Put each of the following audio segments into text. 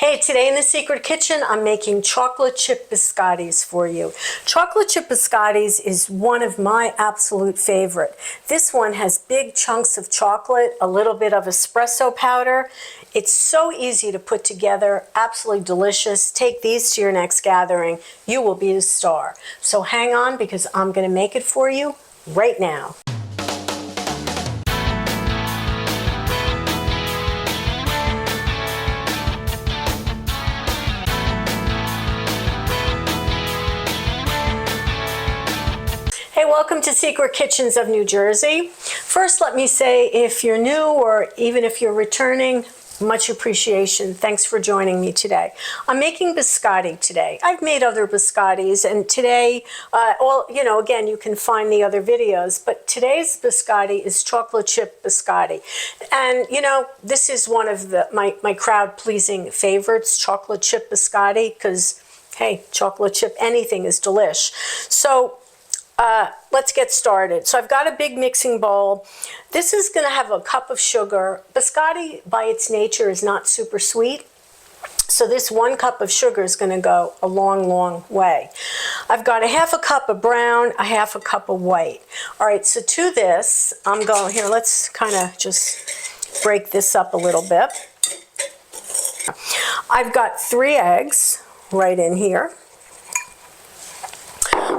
Hey, today in the Secret Kitchen, I'm making chocolate chip biscottis for you. Chocolate chip biscottis is one of my absolute favorite. This one has big chunks of chocolate, a little bit of espresso powder. It's so easy to put together, absolutely delicious. Take these to your next gathering. You will be a star. So hang on because I'm going to make it for you right now. Hey, welcome to Secret Kitchens of New Jersey. First, let me say, if you're new or even if you're returning, much appreciation. Thanks for joining me today. I'm making biscotti today. I've made other biscottis, and today, again, you can find the other videos, but today's biscotti is chocolate chip biscotti. And, this is one of my crowd-pleasing favorites, chocolate chip biscotti, because, hey, chocolate chip anything is delish. So, let's get started. So I've got a big mixing bowl. This is going to have a cup of sugar. Biscotti, by its nature, is not super sweet. So this 1 cup of sugar is going to go a long, long way. I've got a half a cup of brown, a half a cup of white. All right, so to this, I'm going here. Let's kind of just break this up a little bit. I've got 3 eggs right in here.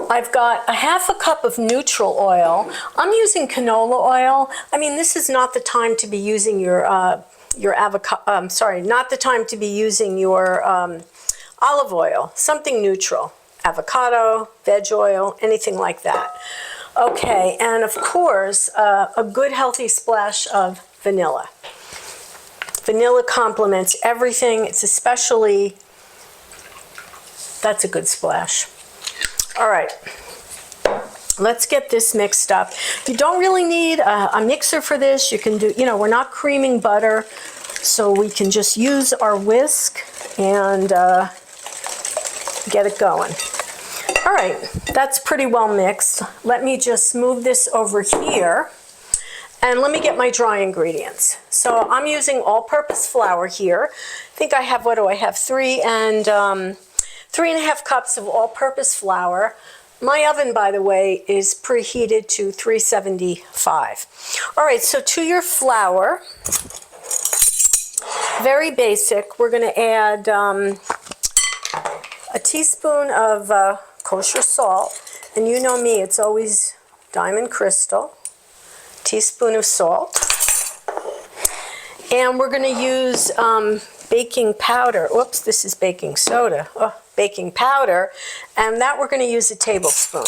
I've got a half a cup of neutral oil. I'm using canola oil. I mean, this is not the time to be using your avocado. Not the time to be using your olive oil. Something neutral, avocado, veg oil, anything like that. Okay, and of course, a good healthy splash of vanilla. Vanilla complements everything. It's especially, that's a good splash. All right, let's get this mixed up. You don't really need a mixer for this. You can do, we're not creaming butter, so we can just use our whisk and get it going. All right, that's pretty well mixed. Let me just move this over here and let me get my dry ingredients. So I'm using all-purpose flour here. I think I have, 3.5 cups of all-purpose flour. My oven, by the way, is preheated to 375. All right, so to your flour, very basic, we're going to add a teaspoon of kosher salt. And you know me, it's always Diamond Crystal. Teaspoon of salt. And we're going to use baking powder. Oops, this is baking soda. Oh, baking powder. And that we're going to use a tablespoon.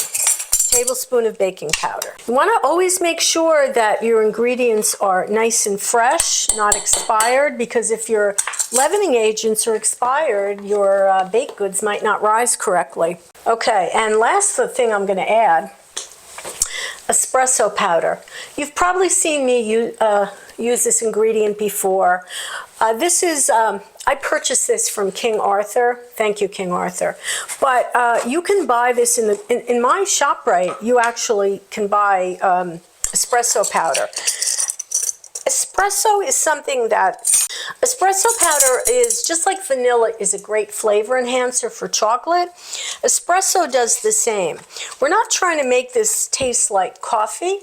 Tablespoon of baking powder. You want to always make sure that your ingredients are nice and fresh, not expired, because if your leavening agents are expired, your baked goods might not rise correctly. Okay, and last thing I'm going to add, espresso powder. You've probably seen me use this ingredient before. This is, I purchased this from King Arthur. Thank you, King Arthur. But you can buy this in my ShopRite. You actually can buy espresso powder. Espresso is something that, espresso powder is just like vanilla is a great flavor enhancer for chocolate. Espresso does the same. We're not trying to make this taste like coffee.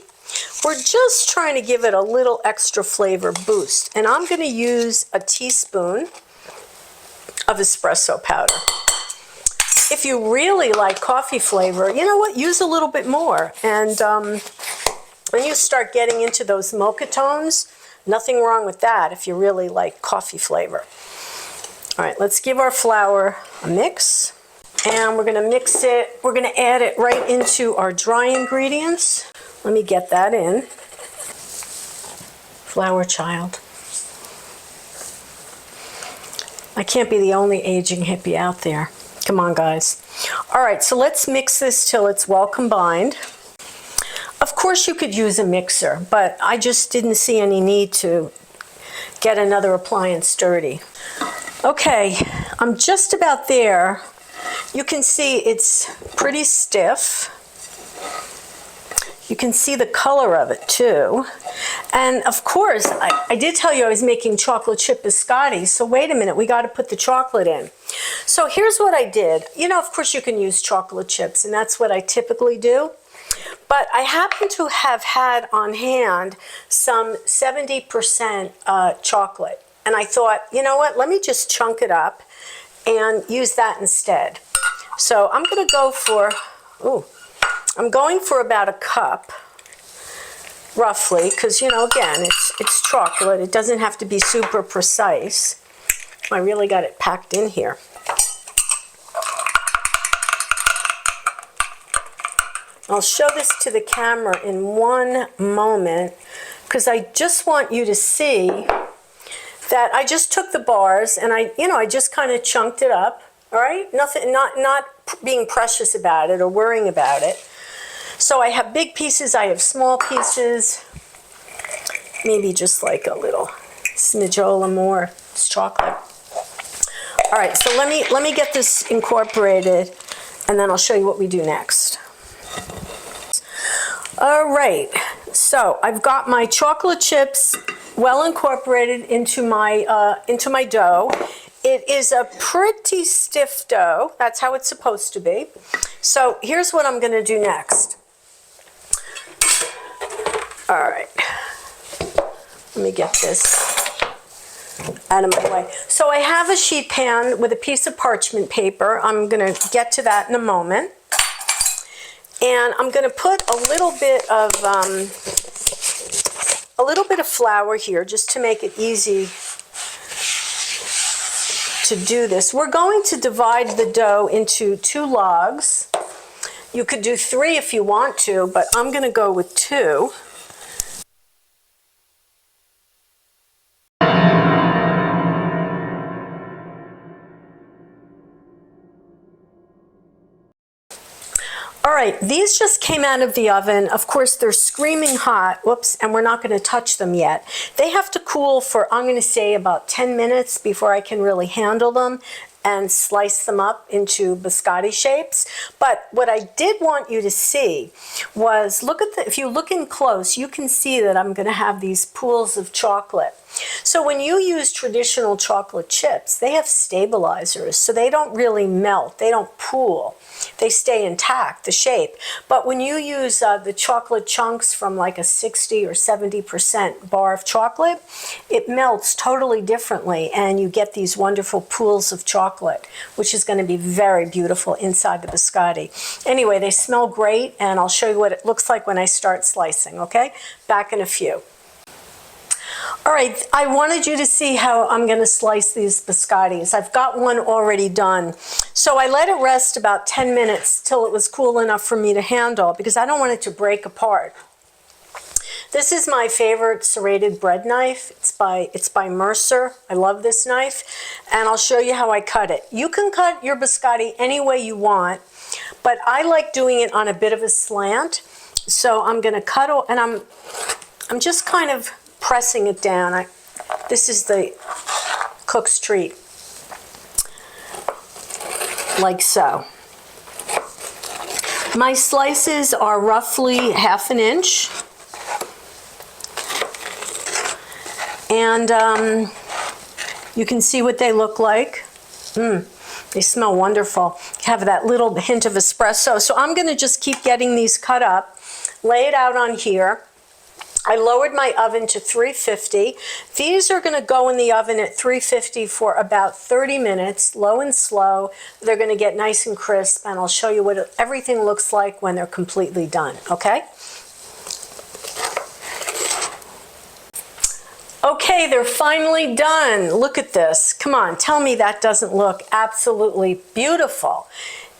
We're just trying to give it a little extra flavor boost. And I'm going to use a teaspoon of espresso powder. If you really like coffee flavor, you know what? Use a little bit more. And when you start getting into those mocha tones, nothing wrong with that if you really like coffee flavor. All right, let's give our flour a mix. And we're going to mix it. We're going to add it right into our dry ingredients. Let me get that in. Flour child. I can't be the only aging hippie out there. Come on, guys. All right, so let's mix this till it's well combined. Of course, you could use a mixer, but I just didn't see any need to get another appliance dirty. Okay, I'm just about there. You can see it's pretty stiff. You can see the color of it too. And of course, I did tell you I was making chocolate chip biscotti, so wait a minute, we got to put the chocolate in. So here's what I did. You know, of course you can use chocolate chips, and that's what I typically do. But I happen to have had on hand some 70% chocolate. And I thought, you know what, let me just chunk it up and use that instead. So I'm going to go for, I'm going for about a cup, roughly, because, you know, again, it's chocolate. It doesn't have to be super precise. I really got it packed in here. I'll show this to the camera in one moment because I just want you to see that I just took the bars and I just kind of chunked it up, all right? Nothing, not being precious about it or worrying about it. So I have big pieces, I have small pieces, maybe just like a little smidgeola more. It's chocolate. All right, so let me get this incorporated and then I'll show you what we do next. All right, so I've got my chocolate chips well incorporated into my dough. It is a pretty stiff dough. That's how it's supposed to be. So here's what I'm going to do next. All right, let me get this out of my way. So I have a sheet pan with a piece of parchment paper. I'm going to get to that in a moment. And I'm going to put a little bit of flour here just to make it easy to do this. We're going to divide the dough into 2 logs. You could do 3 if you want to, but I'm going to go with 2. All right, these just came out of the oven. Of course, they're screaming hot. Whoops, and we're not going to touch them yet. They have to cool for, I'm going to say, about 10 minutes before I can really handle them and slice them up into biscotti shapes. But what I did want you to see was, if you look in close, you can see that I'm going to have these pools of chocolate. So when you use traditional chocolate chips, they have stabilizers, so they don't really melt, they don't pool. They stay intact, the shape. But when you use the chocolate chunks from like a 60 or 70% bar of chocolate, it melts totally differently and you get these wonderful pools of chocolate, which is going to be very beautiful inside the biscotti. Anyway, they smell great and I'll show you what it looks like when I start slicing, okay? Back in a few. All right, I wanted you to see how I'm going to slice these biscottis. I've got one already done. So I let it rest about 10 minutes till it was cool enough for me to handle because I don't want it to break apart. This is my favorite serrated bread knife. It's by Mercer. I love this knife. And I'll show you how I cut it. You can cut your biscotti any way you want, but I like doing it on a bit of a slant. So I'm going to cut, and I'm just kind of pressing it down. This is the cook's treat, like so. My slices are roughly 1/2 inch, and you can see what they look like. They smell wonderful. Have that little hint of espresso. So I'm going to just keep getting these cut up, lay it out on here. I lowered my oven to 350. These are going to go in the oven at 350 for about 30 minutes, low and slow. They're going to get nice and crisp, and I'll show you what everything looks like when they're completely done, okay? Okay, they're finally done. Look at this. Come on, tell me that doesn't look absolutely beautiful.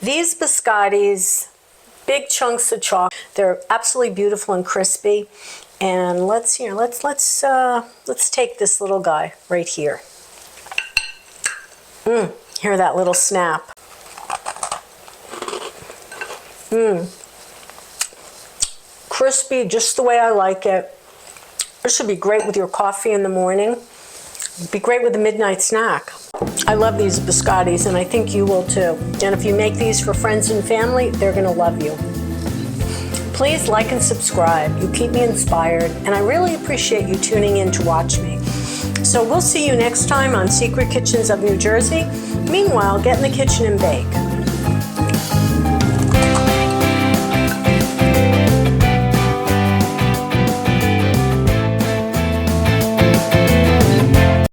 These biscottis, big chunks of chocolate, they're absolutely beautiful and crispy. And let's take this little guy right here. Hear that little snap. Crispy, just the way I like it. This should be great with your coffee in the morning. It'd be great with a midnight snack. I love these biscottis, and I think you will too. And if you make these for friends and family, they're gonna love you. Please like and subscribe. You keep me inspired, and I really appreciate you tuning in to watch me. So we'll see you next time on Secret Kitchens of New Jersey. Meanwhile, get in the kitchen and bake.